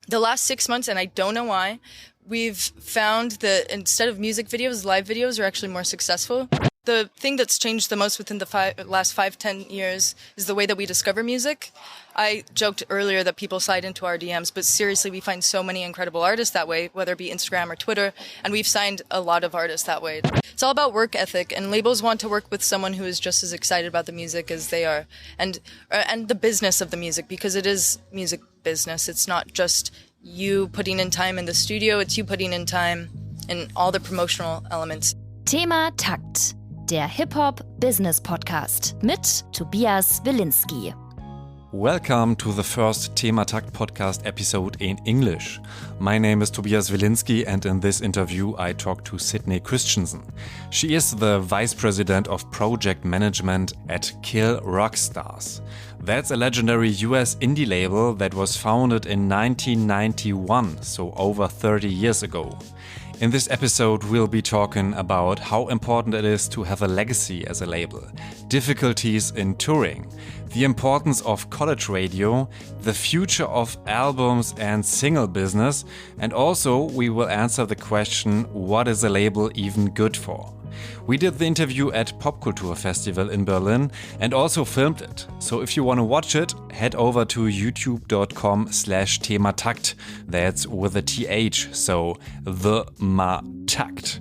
the last 6 months, and I don't know why, we've found that instead of music videos, live videos are actually more successful. The thing that's changed the most within the last 5-10 years is the way that we discover music. I joked earlier that people slide into our DMs, but seriously, we find so many incredible artists that way, whether it be Instagram or Twitter, and we've signed a lot of artists that way. It's all about work ethic, and labels want to work with someone who is just as excited about the music as they are, and the business of the music, because it is music business. It's not just you putting in time in the studio, it's you putting in time in all the promotional elements. ThemaTakt, der HipHop-Business-Podcast mit Tobias Wilinski. Welcome to the first ThemaTakt-podcast-episode in English. My name is Tobias Wilinski, and in this interview I talk to Sydney Christensen. She is the Vice President of Project Management at Kill Rockstars. That's a legendary US indie label that was founded in 1991, so over 30 years ago. In this episode, we'll be talking about how important it is to have a legacy as a label, difficulties in touring, the importance of college radio, the future of albums and single business, and also we will answer the question, what is a label even good for? We did the interview at Popkultur-Festival in Berlin and also filmed it. So if you want to watch it, head over to youtube.com/ThemaTakt. That's with a TH, so ThemaTakt.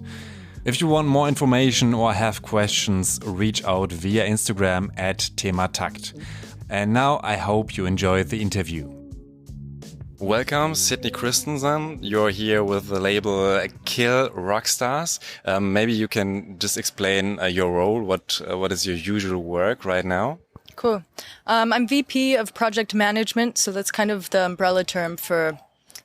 If you want more information or have questions, reach out via Instagram at ThemaTakt. And now I hope you enjoyed the interview. Welcome, Sydney Christensen. You're here with the label Kill Rockstars. Maybe you can just explain your role. What is your usual work right now? Cool. I'm VP of Project Management, so that's kind of the umbrella term for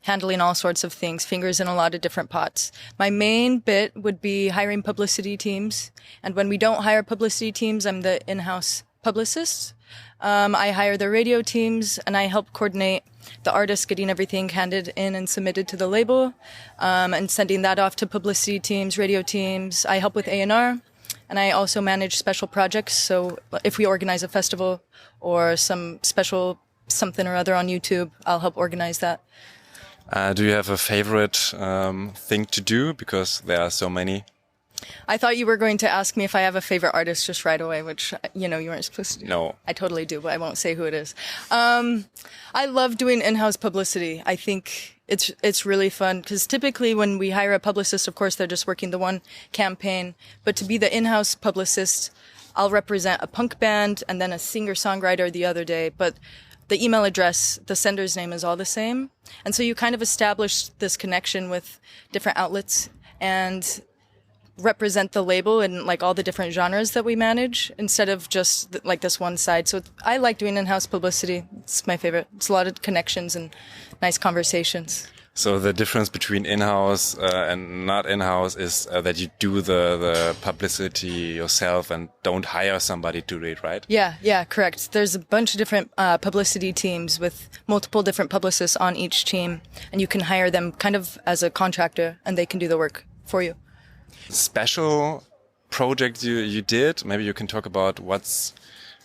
handling all sorts of things, fingers in a lot of different pots. My main bit would be hiring publicity teams. And when we don't hire publicity teams, I'm the in-house publicist. I hire the radio teams and I help coordinate the artists getting everything handed in and submitted to the label, and sending that off to publicity teams, radio teams. I help with A&R, and I also manage special projects. So if we organize a festival or some special something or other on YouTube, I'll help organize that. Do you have a favorite thing to do? Because there are so many. I thought you were going to ask me if I have a favorite artist just right away, which, you weren't supposed to do. No. I totally do, but I won't say who it is. I love doing in-house publicity. I think it's really fun because typically when we hire a publicist, of course, they're just working the one campaign. But to be the in-house publicist, I'll represent a punk band and then a singer-songwriter the other day. But the email address, the sender's name is all the same. And so you kind of establish this connection with different outlets and represent the label in like all the different genres that we manage instead of just like this one side. So I like doing in-house publicity. It's my favorite. It's a lot of connections and nice conversations. So the difference between in-house and not in-house is that you do the publicity yourself and don't hire somebody to do it, right? Yeah, correct. There's a bunch of different publicity teams with multiple different publicists on each team, and you can hire them kind of as a contractor and they can do the work for you. Special project you did? Maybe you can talk about what's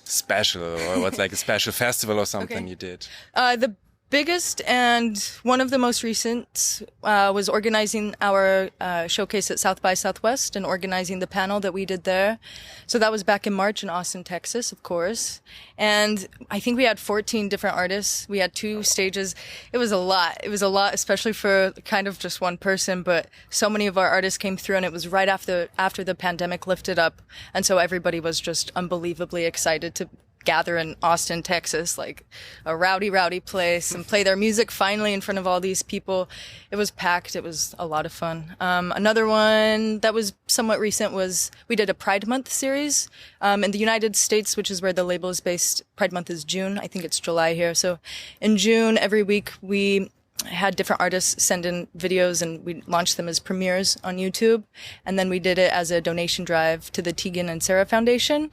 special or what's like a special festival or something you did. The biggest and one of the most recent was organizing our showcase at South by Southwest and organizing the panel that we did there. So that was back in March in Austin, Texas, of course. And I think we had 14 different artists. We had 2 stages. It was a lot. It was a lot, especially for kind of just one person. But so many of our artists came through, and it was right after the pandemic lifted up. And so everybody was just unbelievably excited to gather in Austin, Texas, like a rowdy place, and play their music finally in front of all these people. It was packed. It was a lot of fun. Another one that was somewhat recent was we did a Pride Month series in the United States, which is where the label is based. Pride Month is June. I think it's July here. So in June, every week we had different artists send in videos and we launched them as premieres on YouTube. And then we did it as a donation drive to the Tegan and Sarah Foundation.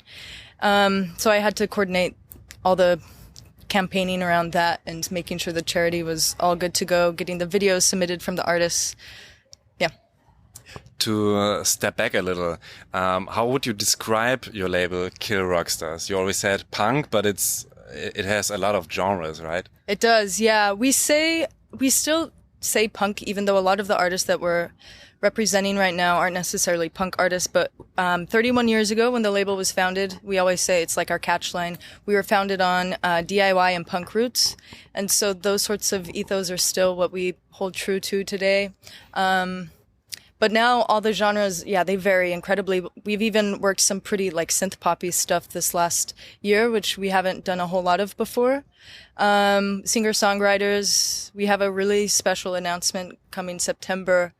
So I had to coordinate all the campaigning around that and making sure the charity was all good to go, getting the videos submitted from the artists. Yeah. To step back a little, how would you describe your label Kill Rockstars? You always said punk, but it has a lot of genres, right? It does, yeah. We say we still say punk, even though a lot of the artists that we're representing right now aren't necessarily punk artists. But 31 years ago, when the label was founded, we always say it's like our catchline. We were founded on DIY and punk roots, and so those sorts of ethos are still what we hold true to today. But now all the genres, they vary incredibly. We've even worked some pretty like synth poppy stuff this last year, which we haven't done a whole lot of before. Singer-songwriters, we have a really special announcement coming September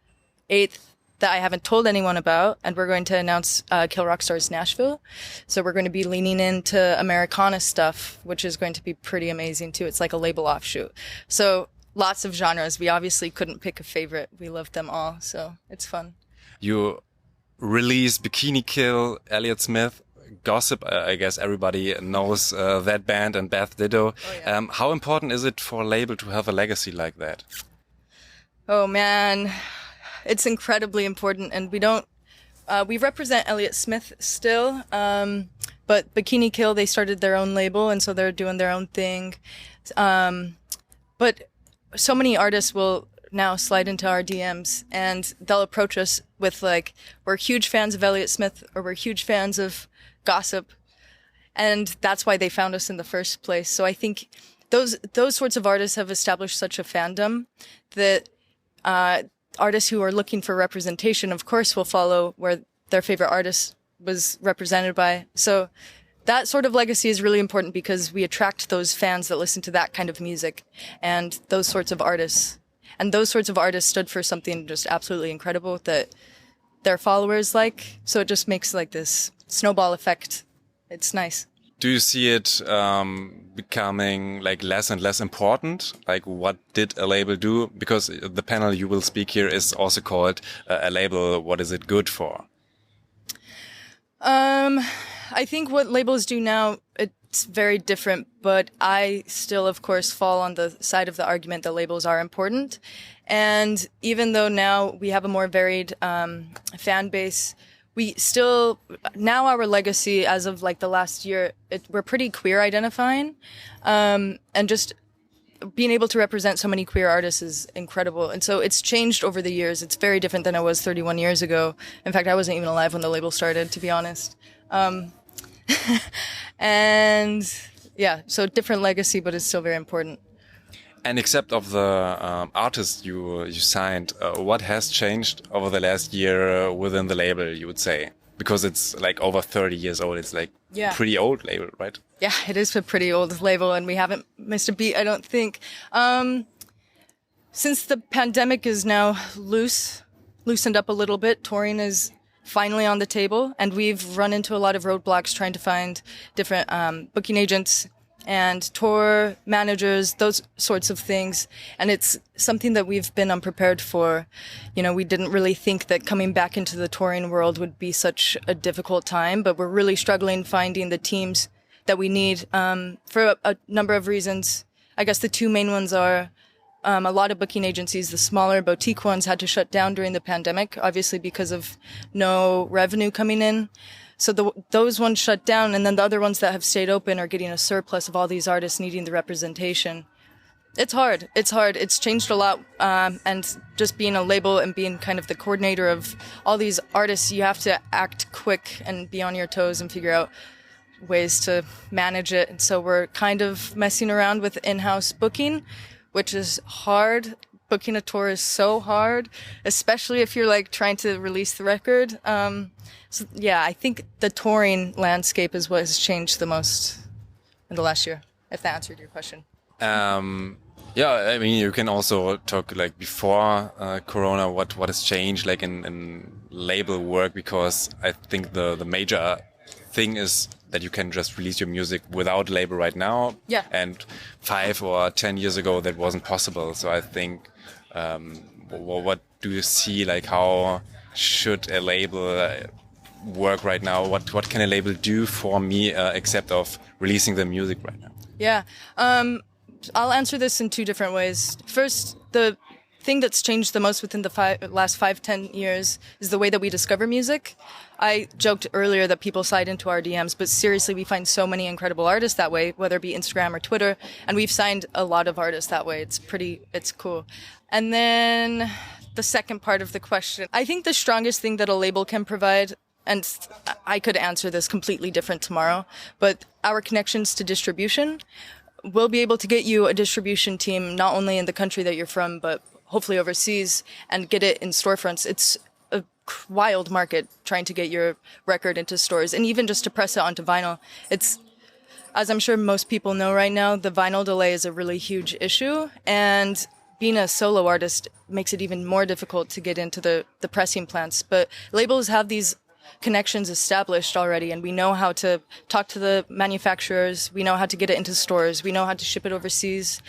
8th that I haven't told anyone about, and we're going to announce Kill Rock Stars Nashville. So we're going to be leaning into Americana stuff, which is going to be pretty amazing too. It's like a label offshoot. So lots of genres. We obviously couldn't pick a favorite. We loved them all, so it's fun. You released Bikini Kill, Elliott Smith, Gossip. I guess everybody knows that band, and Beth Ditto. Oh, yeah. How important is it for a label to have a legacy like that? Oh man, it's incredibly important, and we represent Elliott Smith still, but Bikini Kill, they started their own label, and so they're doing their own thing. But so many artists will now slide into our DMs, and they'll approach us with like, we're huge fans of Elliott Smith, or we're huge fans of Gossip, and that's why they found us in the first place. So I think those sorts of artists have established such a fandom that artists who are looking for representation, of course, will follow where their favorite artist was represented by. So that sort of legacy is really important because we attract those fans that listen to that kind of music and those sorts of artists. And those sorts of artists stood for something just absolutely incredible that their followers like. So it just makes like this snowball effect. It's nice. Do you see it becoming like less and less important? Like, what did a label do? Because the panel you will speak here is also called a label. What is it good for? I think what labels do now, it's very different, but I still, of course, fall on the side of the argument that labels are important. And even though now we have a more varied fan base, we still, now our legacy as of like the last year, we're pretty queer identifying. And just being able to represent so many queer artists is incredible. And so it's changed over the years. It's very different than it was 31 years ago. In fact, I wasn't even alive when the label started, to be honest. And yeah, so different legacy, but it's still very important. And except of the artists you signed, what has changed over the last year within the label, you would say? Because it's like over 30 years old. It's like pretty old label, right? Yeah, it is a pretty old label, and we haven't missed a beat, I don't think. Since the pandemic is now loosened up a little bit, touring is finally on the table, and we've run into a lot of roadblocks trying to find different booking agents and tour managers, those sorts of things. And it's something that we've been unprepared for. You know, we didn't really think that coming back into the touring world would be such a difficult time, but we're really struggling finding the teams that we need for a number of reasons. I guess the two main ones are a lot of booking agencies, the smaller boutique ones, had to shut down during the pandemic, obviously because of no revenue coming in. So those ones shut down, and then the other ones that have stayed open are getting a surplus of all these artists needing the representation. It's hard. It's changed a lot. And just being a label and being kind of the coordinator of all these artists, you have to act quick and be on your toes and figure out ways to manage it. And so we're kind of messing around with in-house booking, which is hard. Booking a tour is so hard, especially if you're like trying to release the record. So yeah, I think the touring landscape is what has changed the most in the last year, if that answered your question. Yeah, I mean, you can also talk like before Corona, what has changed like in label work, because I think the major thing is that you can just release your music without label right now. Yeah. And 5 or 10 years ago, that wasn't possible. So I think, what do you see, like how should a label work right now? What can a label do for me except of releasing the music right now? Yeah. I'll answer this in two different ways. First, the thing that's changed the most within the last 5-10 years is the way that we discover music. I joked earlier that people slide into our DMs, but seriously, we find so many incredible artists that way, whether it be Instagram or Twitter, and we've signed a lot of artists that way. It's cool. And then the second part of the question, I think the strongest thing that a label can provide, and I could answer this completely different tomorrow, but our connections to distribution. We'll be able to get you a distribution team, not only in the country that you're from, but hopefully overseas, and get it in storefronts. It's a wild market trying to get your record into stores, and even just to press it onto vinyl. It's, as I'm sure most people know right now, the vinyl delay is a really huge issue, and being a solo artist makes it even more difficult to get into the pressing plants. But labels have these connections established already, and we know how to talk to the manufacturers, we know how to get it into stores, we know how to ship it overseas.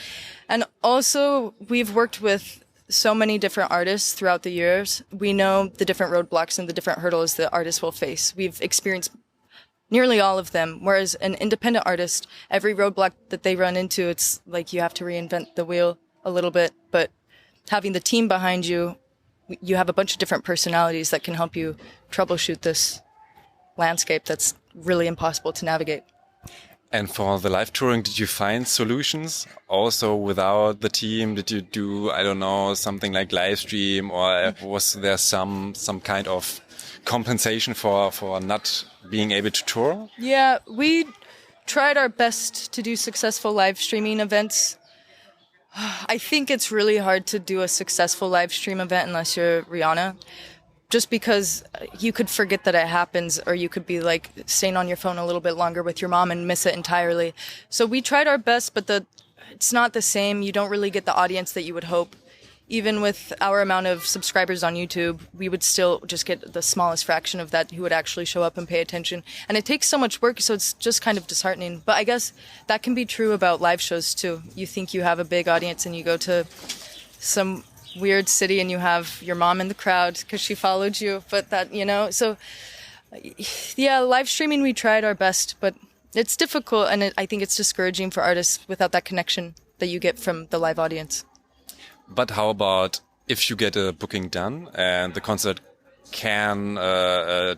And also, we've worked with so many different artists throughout the years. We know the different roadblocks and the different hurdles that artists will face. We've experienced nearly all of them, whereas an independent artist, every roadblock that they run into, it's like you have to reinvent the wheel a little bit. But having the team behind you, you have a bunch of different personalities that can help you troubleshoot this landscape that's really impossible to navigate. And for the live touring, did you find solutions also without the team? Did you do, I don't know, something like live stream, or was there some kind of compensation for not being able to tour? Yeah, we tried our best to do successful live streaming events. I think it's really hard to do a successful live stream event unless you're Rihanna, just because you could forget that it happens, or you could be like staying on your phone a little bit longer with your mom and miss it entirely. So we tried our best, but it's not the same. You don't really get the audience that you would hope. Even with our amount of subscribers on YouTube, we would still just get the smallest fraction of that who would actually show up and pay attention. And it takes so much work, so it's just kind of disheartening. But I guess that can be true about live shows too. You think you have a big audience and you go to some weird city and you have your mom in the crowd because she followed you, but that, so yeah, live streaming, we tried our best, but it's difficult, and I think it's discouraging for artists without that connection that you get from the live audience. But how about if you get a booking done and the concert can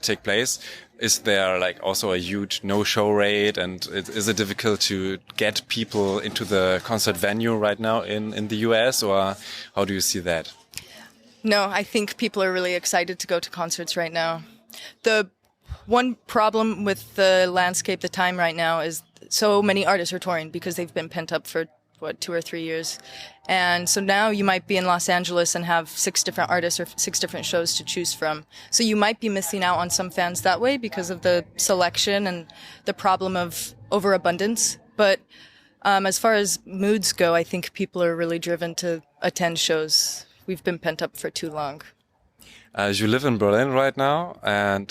take place? Is there like also a huge no-show rate, and is it difficult to get people into the concert venue right now in the US, or how do you see that? No, I think people are really excited to go to concerts right now. The one problem with the landscape, the time right now, is so many artists are touring because they've been pent up for 2 or 3 years. And so now you might be in Los Angeles and have 6 different artists or 6 different shows to choose from. So you might be missing out on some fans that way because of the selection and the problem of overabundance. But as far as moods go, I think people are really driven to attend shows. We've been pent up for too long. You live in Berlin right now, and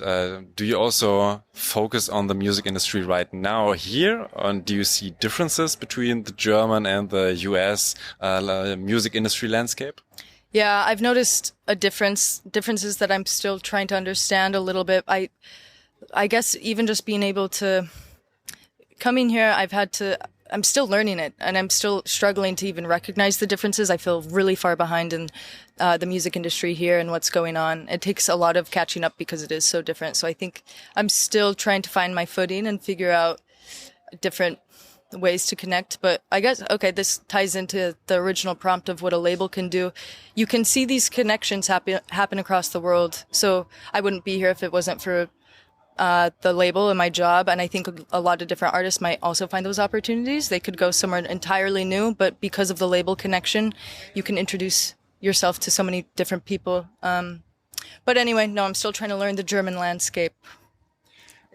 do you also focus on the music industry right now here? And do you see differences between the German and the US music industry landscape? Yeah, I've noticed differences that I'm still trying to understand a little bit. I guess even just being able to coming here, I'm still learning it, and I'm still struggling to even recognize the differences. I feel really far behind in the music industry here and what's going on. It takes a lot of catching up because it is so different. So I think I'm still trying to find my footing and figure out different ways to connect. But I guess, okay, this ties into the original prompt of what a label can do. You can see these connections happen across the world. So I wouldn't be here if it wasn't for the label and my job, and I think a lot of different artists might also find those opportunities. They could go somewhere entirely new, but because of the label connection, you can introduce yourself to so many different people. But anyway, no, I'm still trying to learn the German landscape.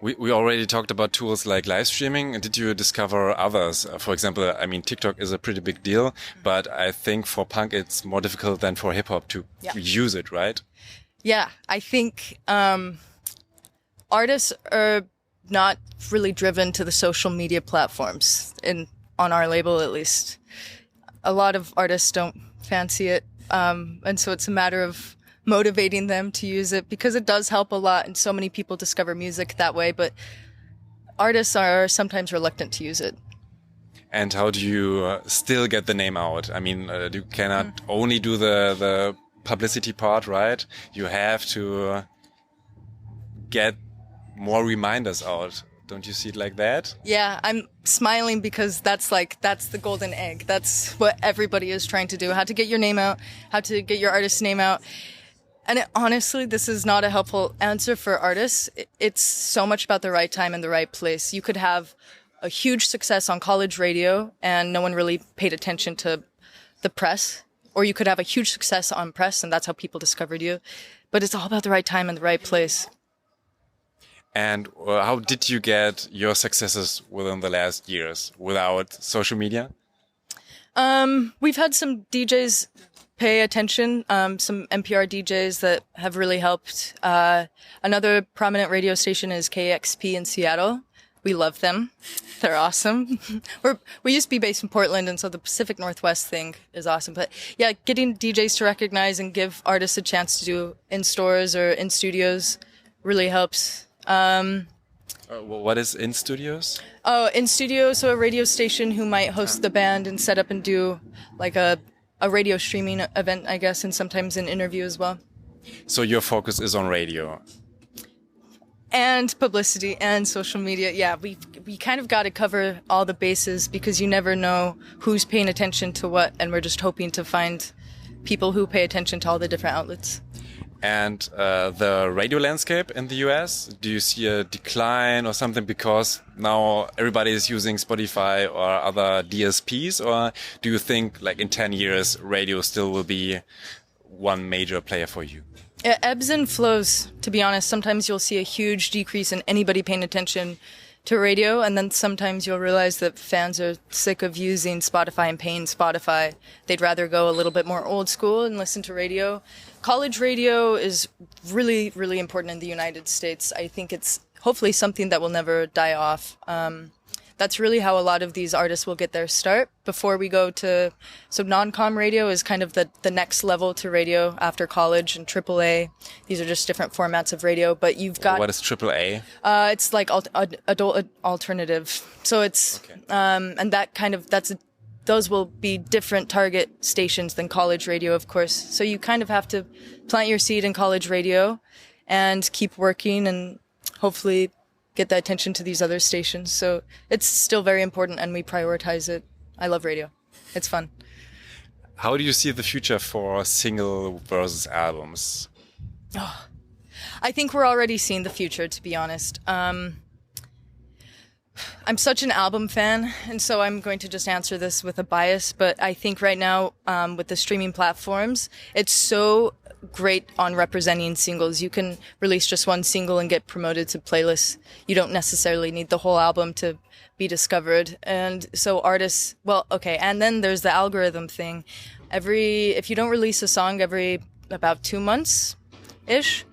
We already talked about tools like live streaming. Did you discover others? For example, I mean, TikTok is a pretty big deal, but I think for punk it's more difficult than for hip-hop to use it, right? Yeah, I think artists are not really driven to the social media platforms, on our label at least. A lot of artists don't fancy it, and so it's a matter of motivating them to use it, because it does help a lot, and so many people discover music that way, but artists are sometimes reluctant to use it. And how do you still get the name out? I mean, you cannot only do the publicity part, right? You have to get more reminders out. Don't you see it like that? Yeah, I'm smiling because that's the golden egg. That's what everybody is trying to do. How to get your name out, how to get your artist's name out. And honestly, this is not a helpful answer for artists. It's so much about the right time and the right place. You could have a huge success on college radio and no one really paid attention to the press. Or you could have a huge success on press and that's how people discovered you. But it's all about the right time and the right place. And how did you get your successes within the last years without social media? We've had some DJs pay attention, some NPR DJs that have really helped. Another prominent radio station is KXP in Seattle. We love them. They're awesome. We used to be based in Portland, and so the Pacific Northwest thing is awesome. But yeah, getting DJs to recognize and give artists a chance to do in stores or in studios really helps. What is in studios? Oh, in studio, so a radio station who might host the band and set up and do like a radio streaming event, I guess, and sometimes an interview as well. So your focus is on radio? And publicity and social media. Yeah, we kind of got to cover all the bases because you never know who's paying attention to what, and we're just hoping to find people who pay attention to all the different outlets. And the radio landscape in the US, do you see a decline or something because now everybody is using Spotify or other DSPs? Or do you think like in 10 years, radio still will be one major player for you? It ebbs and flows, to be honest. Sometimes you'll see a huge decrease in anybody paying attention to radio, and then sometimes you'll realize that fans are sick of using Spotify and paying Spotify. They'd rather go a little bit more old school and listen to radio. College radio is really, really important in the United States. I think it's hopefully something that will never die off. That's really how a lot of these artists will get their start before we go to... So non-com radio is kind of the next level to radio after college, and AAA. These are just different formats of radio, but you've got... What is AAA? It's like adult alternative. So it's... Okay. And that kind of... Those will be different target stations than college radio, of course. So you kind of have to plant your seed in college radio and keep working and hopefully get the attention to these other stations. So it's still very important and we prioritize it. I love radio. It's fun. How do you see the future for single versus albums? Oh, I think we're already seeing the future, to be honest. I'm such an album fan, and so I'm going to just answer this with a bias, but I think right now, with the streaming platforms, it's so great on representing singles. You can release just one single and get promoted to playlists. You don't necessarily need the whole album to be discovered. And so artists, well, okay, and then there's the algorithm thing. If you don't release a song every about 2 months-ish,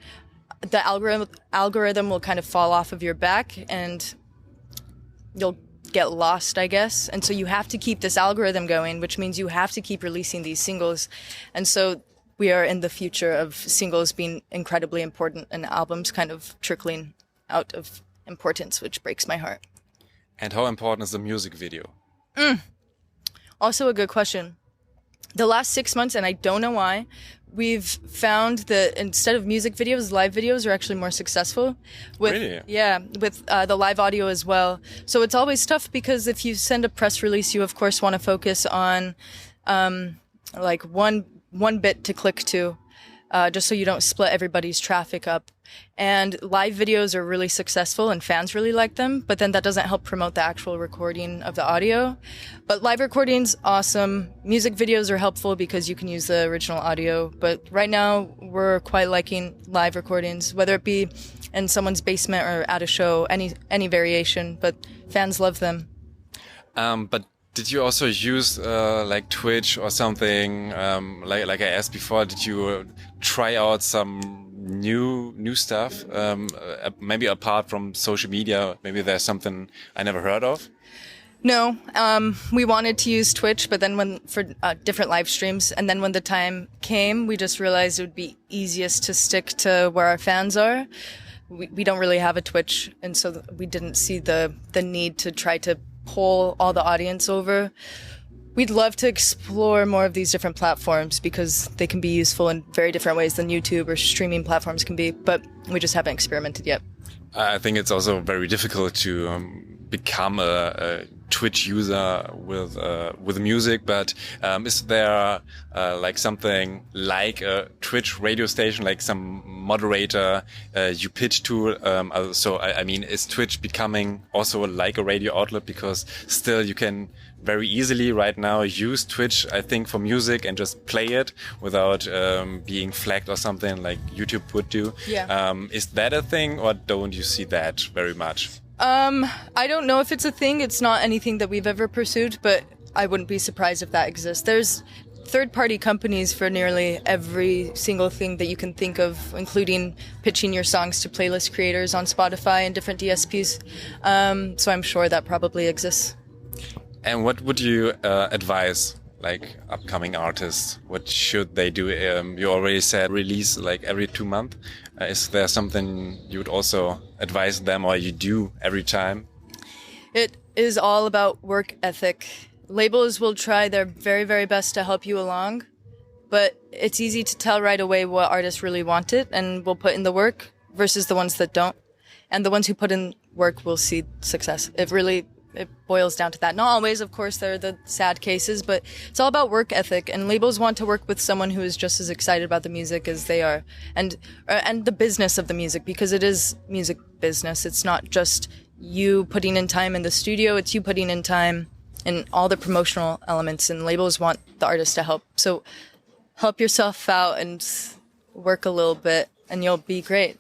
the algorithm will kind of fall off of your back and you'll get lost, I guess. And so you have to keep this algorithm going, which means you have to keep releasing these singles. And so we are in the future of singles being incredibly important and albums kind of trickling out of importance, which breaks my heart. And how important is the music video? Also a good question. The last 6 months, and I don't know why, we've found that instead of music videos, live videos are actually more successful. Really? Yeah, with the live audio as well. So it's always tough because if you send a press release, you of course want to focus on like one bit to click to, just so you don't split everybody's traffic up. And live videos are really successful and fans really like them, but then that doesn't help promote the actual recording of the audio. But live recordings, awesome. Music videos are helpful because you can use the original audio. But right now, we're quite liking live recordings, whether it be in someone's basement or at a show, any variation, but fans love them. But did you also use like Twitch or something? Like I asked before, did you try out some new stuff? Maybe apart from social media, maybe there's something I never heard of. No, we wanted to use Twitch, but then for different live streams, and then when the time came, we just realized it would be easiest to stick to where our fans are. We don't really have a Twitch, and so we didn't see the need to try to pull all the audience over. We'd love to explore more of these different platforms because they can be useful in very different ways than YouTube or streaming platforms can be, but we just haven't experimented yet. I think it's also very difficult to become a Twitch user with music, but is there like something like a Twitch radio station, like some moderator you pitch to? I mean, is Twitch becoming also like a radio outlet? Because still you can very easily right now use Twitch, I think, for music and just play it without being flagged or something like YouTube would do. Yeah. Is that a thing, or don't you see that very much? I don't know if it's a thing. It's not anything that we've ever pursued, but I wouldn't be surprised if that exists. There's third-party companies for nearly every single thing that you can think of, including pitching your songs to playlist creators on Spotify and different DSPs. So I'm sure that probably exists. And what would you advise, like, upcoming artists? What should they do? You already said release like every 2 months. Is there something you would also advise them, or you do every time? It is all about work ethic. Labels will try their very, very best to help you along, but it's easy to tell right away what artists really want it and will put in the work versus the ones that don't. And the ones who put in work will see success. It boils down to that. Not always, of course, there are the sad cases, but it's all about work ethic. And labels want to work with someone who is just as excited about the music as they are, and the business of the music, because it is music business. It's not just you putting in time in the studio; it's you putting in time in all the promotional elements. And labels want the artist to help. So help yourself out and work a little bit, and you'll be great.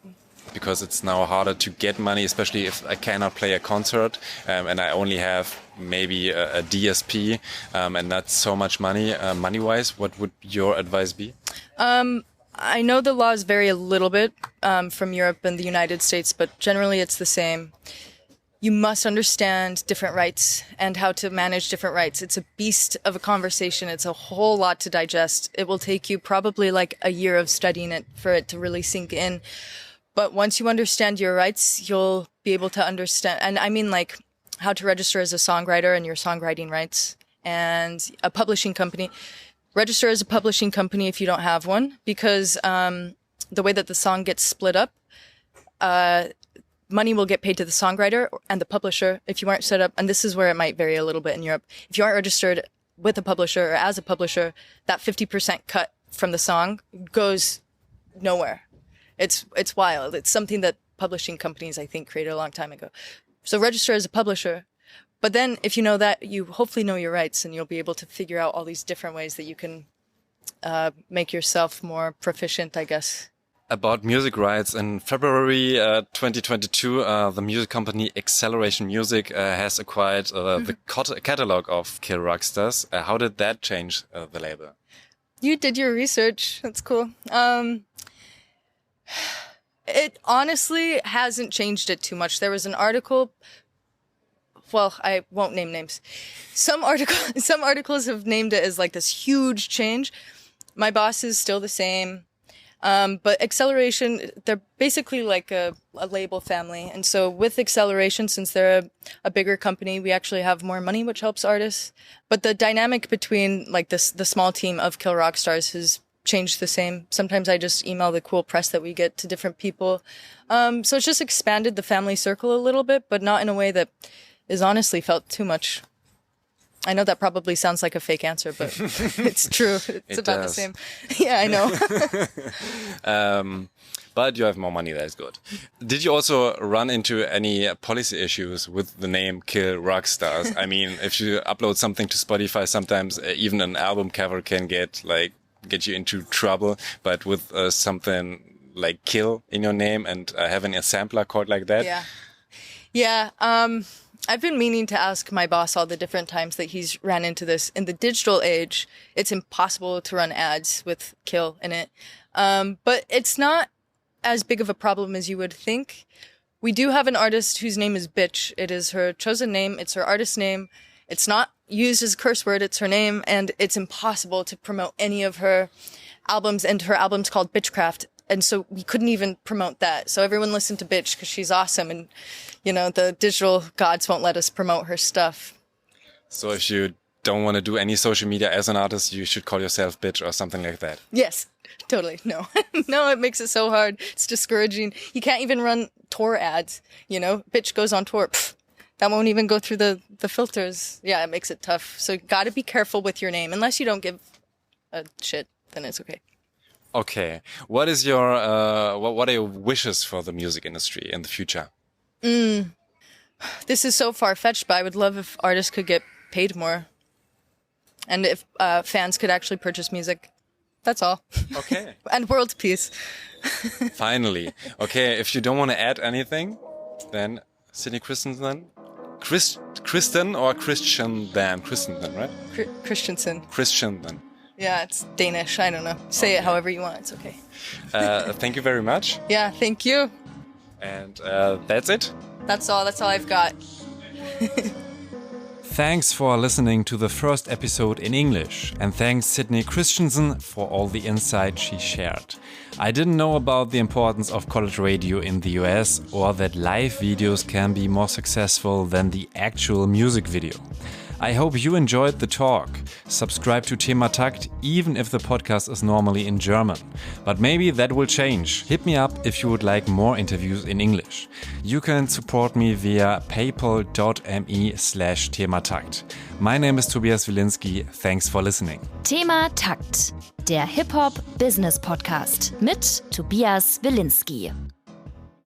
Because it's now harder to get money, especially if I cannot play a concert and I only have maybe a DSP and not so much money, money-wise. What would your advice be? I know the laws vary a little bit from Europe and the United States, but generally it's the same. You must understand different rights and how to manage different rights. It's a beast of a conversation. It's a whole lot to digest. It will take you probably like a year of studying it for it to really sink in. But once you understand your rights, you'll be able to understand, and I mean like how to register as a songwriter and your songwriting rights, and a publishing company. Register as a publishing company if you don't have one, because the way that the song gets split up, money will get paid to the songwriter and the publisher if you aren't set up. And this is where it might vary a little bit in Europe. If you aren't registered with a publisher or as a publisher, that 50% cut from the song goes nowhere. It's wild. It's something that publishing companies, I think, created a long time ago. So register as a publisher. But then if you know that, you hopefully know your rights, and you'll be able to figure out all these different ways that you can make yourself more proficient, I guess. About music rights, in February 2022, the music company Acceleration Music has acquired the catalog of Kill Rockstars. How did that change the label? You did your research. That's cool. It honestly hasn't changed it too much. There was an article, well, I won't name names. Some articles have named it as like this huge change. My boss is still the same. But Acceleration, they're basically like a label family. And so with Acceleration, since they're a bigger company, we actually have more money, which helps artists. But the dynamic between like the small team of Kill Rockstars has changed the same. Sometimes I just email the cool press that we get to different people. So it's just expanded the family circle a little bit, but not in a way that is honestly felt too much. I know that probably sounds like a fake answer, but it's true. It's about the same. Yeah, I know. But you have more money, that is good. Did you also run into any policy issues with the name Kill Rockstars? I mean, if you upload something to Spotify, sometimes even an album cover can get you into trouble. But with something like Kill in your name and having a sampler called like that? Yeah. I've been meaning to ask my boss all the different times that he's ran into this. In the digital age, it's impossible to run ads with Kill in it. But it's not as big of a problem as you would think. We do have an artist whose name is Bitch. It is her chosen name. It's her artist name. It's not used as a curse word. It's her name. And it's impossible to promote any of her albums. And her album's called Bitchcraft. And so we couldn't even promote that. So everyone listened to Bitch because she's awesome. And, you know, the digital gods won't let us promote her stuff. So if you don't want to do any social media as an artist, you should call yourself bitch or something like that. Yes, totally. No, no, it makes it so hard. It's discouraging. You can't even run tour ads, you know? Bitch goes on tour. Pfft, that won't even go through the filters. Yeah, it makes it tough. So you got to be careful with your name. Unless you don't give a shit, then it's okay. Okay. What is your, what are your wishes for the music industry in the future? This is so far-fetched, but I would love if artists could get paid more. And if fans could actually purchase music. That's all. Okay. And world peace. Finally. Okay, if you don't want to add anything, then Sydney Christensen? Kristen or Christian then? Kristen then, right? Christensen. Christian then. Yeah, it's Danish. I don't know. Say it however you want. It's okay. Thank you very much. Yeah, thank you. And that's it. That's all I've got. Thanks for listening to the first episode in English, and thanks Sydney Christensen for all the insight she shared. I didn't know about the importance of college radio in the US or that live videos can be more successful than the actual music video. I hope you enjoyed the talk. Subscribe to ThemaTakt even if the podcast is normally in German. But maybe that will change. Hit me up if you would like more interviews in English. You can support me via paypal.me/ThemaTakt. My name is Tobias Wilinski. Thanks for listening. ThemaTakt, der Hip-Hop-Business-Podcast mit Tobias Wilinski.